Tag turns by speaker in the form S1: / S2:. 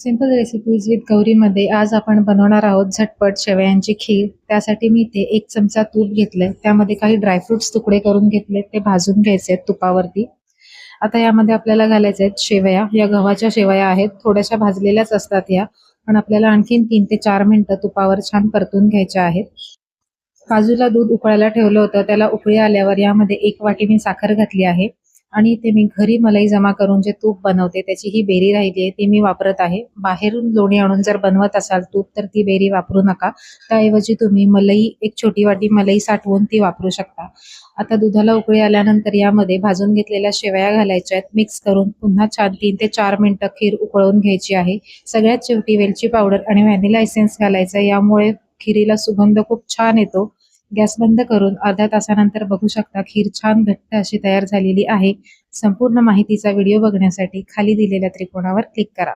S1: Simple recipes with गौरीमध्ये आज आपण बनवणार आहोत झटपट शेवयांची खीर। त्यासाठी मी इथे 1 चमचा तूप घेतलंय, त्यामध्ये काही ड्रायफ्रुट्स तुकडे करून घेतले, ते भाजून घ्यायचे आहेत तुपावरती। आता यामध्ये आपल्याला घालायचे आहेत शेवया। या गव्हाच्या शेवया आहेत, थोड्याशा भाजलेल्याच असतात या, पण आपल्याला आणखीन 3 ते 4 मिनिटं तुपावर छान परतून घ्यायच्या आहेत। बाजूला दूध उकळायला ठेवलं होतं, त्याला उकळी आल्यावर यामध्ये 1 वाटी मी साखर घातली आहे आणि इथे मी घरी मलाई जमा करून जे तूप बनवते त्याची ही बेरी राहिली आहे ती मी वापरत आहे। बाहेरून लोणी आणून जर बनवत असाल तूप तर ती बेरी वापरू नका, त्याऐवजी तुम्ही मलाई 1 छोटी वाटी मलाई साठवून ती वापरू शकता। आता दुधाला उकळी आल्यानंतर यामध्ये भाजून घेतलेल्या शेवया घालायच्या आहेत, मिक्स करून पुन्हा छान 3 ते 4 मिनिटं खीर उकळून घ्यायची आहे। सगळ्यात शेवटी वेलची पावडर आणि व्हॅनिला एसेन्स घालायचा, यामुळे खिरीला सुगंध खूप छान येतो। गॅस बंद करून अर्ध्या तासानंतर बघू शकता खीर छान घट्ट अशी तयार झालेली आहे। संपूर्ण माहितीचा व्हिडिओ बघण्यासाठी खाली दिलेल्या त्रिकोणावर क्लिक करा।